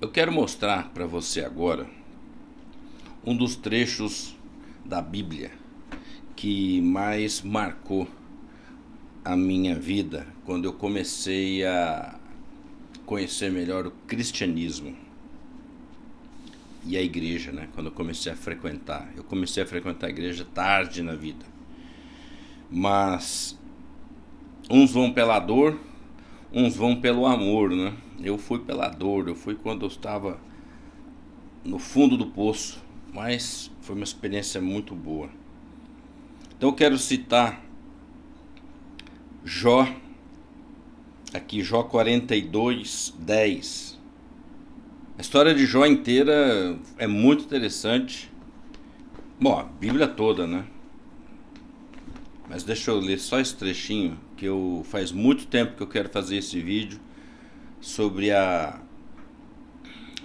Eu quero mostrar para você agora um dos trechos da Bíblia que mais marcou a minha vida quando eu comecei a conhecer melhor o cristianismo e a igreja, né? Quando eu comecei a frequentar. Eu comecei a frequentar a igreja tarde na vida. Mas uns vão pela dor, uns vão pelo amor, né? Eu fui pela dor, eu fui quando eu estava no fundo do poço, mas foi uma experiência muito boa. Então eu quero citar Jó, aqui Jó 42, 10. A história de Jó inteira é muito interessante. Bom, a Bíblia toda, né? Mas deixa eu ler só esse trechinho, que faz muito tempo que eu quero fazer esse vídeo sobre a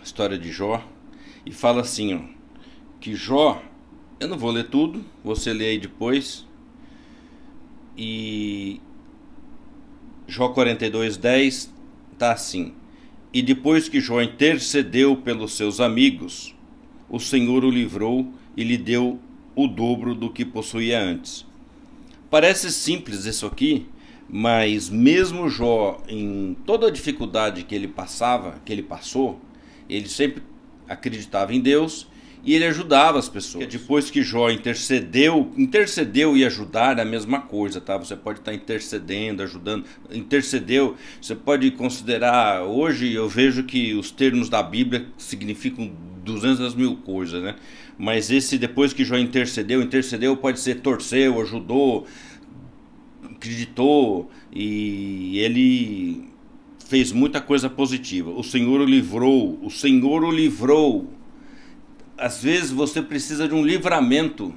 história de Jó. E fala assim, ó, que Jó, eu não vou ler tudo, você lê aí depois. E Jó 42, 10 tá assim: e depois que Jó intercedeu pelos seus amigos, o Senhor o livrou e lhe deu o dobro do que possuía antes. Parece simples isso aqui, mas mesmo Jó, em toda a dificuldade que ele passou, ele sempre acreditava em Deus e ele ajudava as pessoas. Porque depois que Jó intercedeu e ajudar é a mesma coisa, tá? Você pode estar intercedendo, ajudando. Intercedeu, você pode considerar, hoje eu vejo que os termos da Bíblia significam 200 mil coisas, né? Mas esse depois que Jó intercedeu pode ser torceu, ajudou, acreditou, e ele fez muita coisa positiva. O Senhor o livrou, o Senhor o livrou. Às vezes você precisa de um livramento,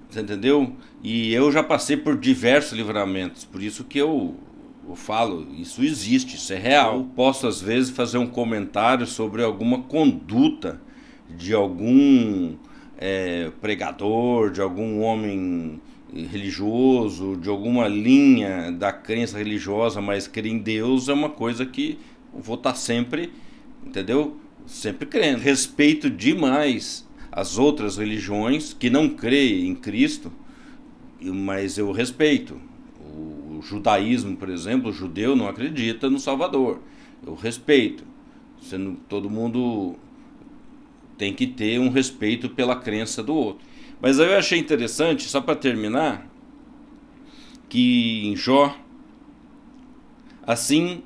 você entendeu? E eu já passei por diversos livramentos, por isso que eu falo, isso existe, isso é real. Eu posso às vezes fazer um comentário sobre alguma conduta de algum pregador, de algum homem religioso, de alguma linha da crença religiosa, mas crer em Deus é uma coisa que eu vou estar sempre, entendeu? Sempre crendo. Respeito demais as outras religiões que não creem em Cristo, mas eu respeito. O judaísmo, por exemplo, o judeu não acredita no Salvador. Eu respeito. Todo mundo tem que ter um respeito pela crença do outro. Mas aí eu achei interessante, só para terminar, que em Jó, assim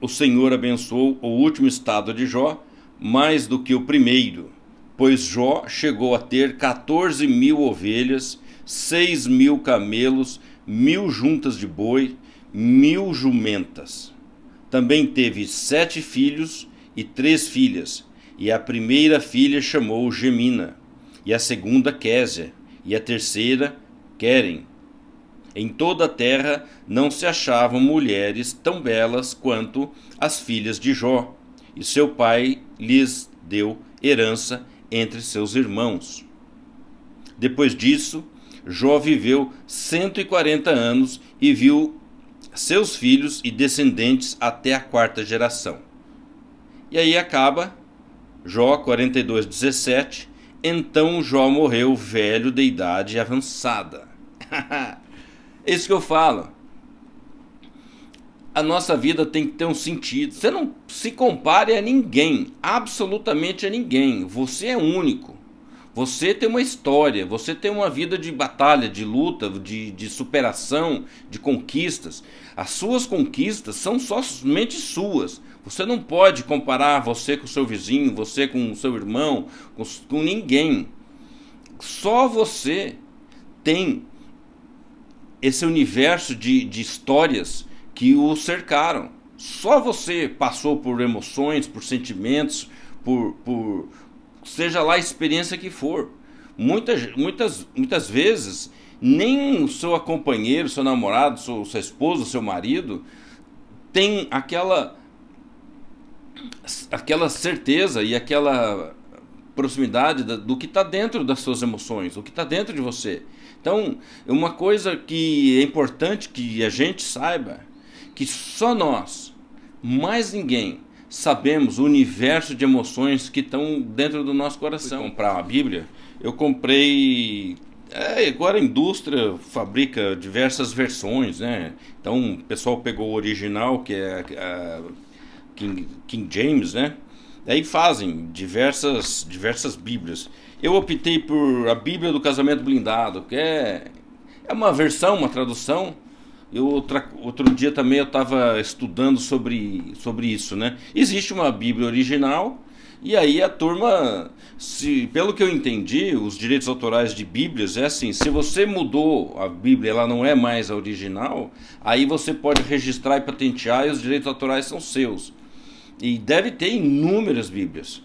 o Senhor abençoou o último estado de Jó mais do que o primeiro, pois Jó chegou a ter 14.000 ovelhas, 6.000 camelos, 1.000 juntas de boi, 1.000 jumentas. Também teve 7 filhos e 3 filhas, e a primeira filha chamou Gemina, e a segunda Késia, e a terceira Querem. Em toda a terra não se achavam mulheres tão belas quanto as filhas de Jó, e seu pai lhes deu herança entre seus irmãos. Depois disso, Jó viveu 140 anos e viu seus filhos e descendentes até a 4ª geração. E aí acaba Jó 42, 17. Então Jó morreu velho de idade avançada. É isso que eu falo. A nossa vida tem que ter um sentido. Você não se compare a ninguém, absolutamente a ninguém. Você é único. Você tem uma história, você tem uma vida de batalha, de luta, de superação, de conquistas. As suas conquistas são somente suas. Você não pode comparar você com o seu vizinho, você com o seu irmão, com ninguém. Só você tem esse universo de histórias que o cercaram. Só você passou por emoções, por sentimentos, por seja lá a experiência que for. Muitas vezes, nem o seu companheiro, seu namorado, sua esposa, seu marido, tem aquela certeza e aquela proximidade do que está dentro das suas emoções, o que está dentro de você. Então, uma coisa que é importante que a gente saiba, que só nós, mais ninguém, sabemos o universo de emoções que estão dentro do nosso coração. Fui comprar uma Bíblia, eu comprei... agora a indústria fabrica diversas versões, né? Então o pessoal pegou o original, que é a King James, né? Daí fazem diversas Bíblias. Eu optei por a Bíblia do Casamento Blindado, que é uma versão, uma tradução. Outro dia também eu estava estudando sobre isso, né? Existe uma Bíblia original, e aí a turma, pelo que eu entendi, os direitos autorais de Bíblias é assim: se você mudou a Bíblia, ela não é mais a original, aí você pode registrar e patentear e os direitos autorais são seus. E deve ter inúmeras Bíblias.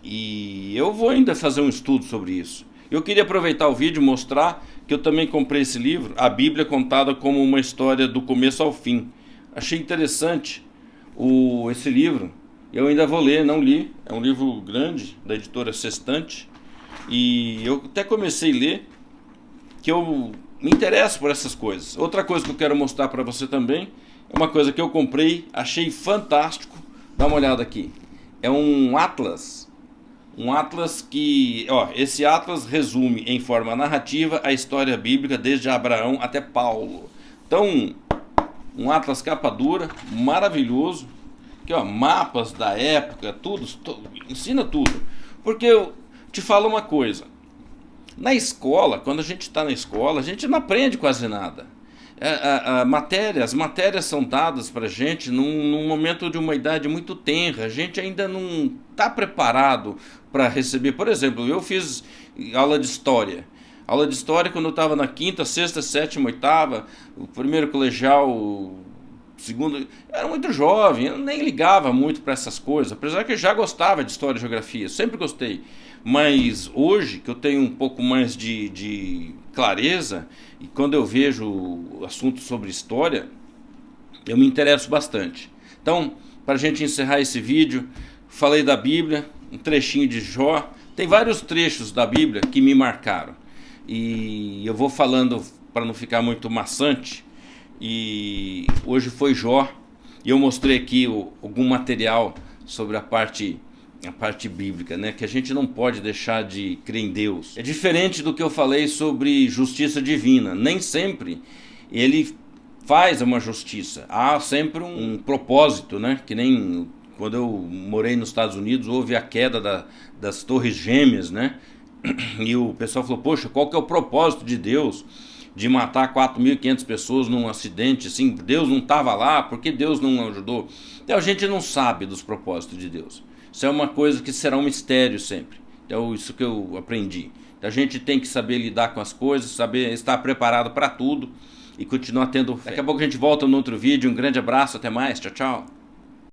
E eu vou ainda fazer um estudo sobre isso. Eu queria aproveitar o vídeo e mostrar que eu também comprei esse livro, A Bíblia Contada como uma História do Começo ao Fim. Achei interessante esse livro. Eu ainda vou ler, não li. É um livro grande, da editora Sextante. E eu até comecei a ler, que eu me interesso por essas coisas. Outra coisa que eu quero mostrar para você também é uma coisa que eu comprei, achei fantástico. Dá uma olhada aqui. É um atlas. Um atlas que... esse atlas resume em forma narrativa a história bíblica desde Abraão até Paulo. Então, um atlas capa dura, maravilhoso. Aqui, mapas da época, ensina tudo. Porque eu te falo uma coisa. Na escola, quando a gente está na escola, a gente não aprende quase nada. As matérias são dadas para a gente num momento de uma idade muito tenra. A gente ainda não está preparado para receber. Por exemplo, eu fiz aula de história. Aula de história quando eu estava na quinta, sexta, sétima, oitava, o primeiro colegial, segundo. Eu era muito jovem, eu nem ligava muito para essas coisas, apesar que eu já gostava de história e geografia, sempre gostei. Mas hoje, que eu tenho um pouco mais de clareza, e quando eu vejo assuntos sobre história, eu me interesso bastante. Então, para a gente encerrar esse vídeo, falei da Bíblia, um trechinho de Jó. Tem vários trechos da Bíblia que me marcaram. E eu vou falando para não ficar muito maçante. E hoje foi Jó. E eu mostrei aqui algum material sobre a parte bíblica, né? Que a gente não pode deixar de crer em Deus. É diferente do que eu falei sobre justiça divina. Nem sempre ele faz uma justiça. Há sempre um propósito, né? Que nem quando eu morei nos Estados Unidos, houve a queda das Torres Gêmeas, né? E o pessoal falou: poxa, qual que é o propósito de Deus de matar 4.500 pessoas num acidente assim? Deus não estava lá, por que Deus não ajudou? Então a gente não sabe dos propósitos de Deus. Isso é uma coisa que será um mistério sempre. Então isso que eu aprendi. A gente tem que saber lidar com as coisas, saber estar preparado para tudo e continuar tendo fé. Daqui a pouco a gente volta no outro vídeo. Um grande abraço, até mais, tchau, tchau.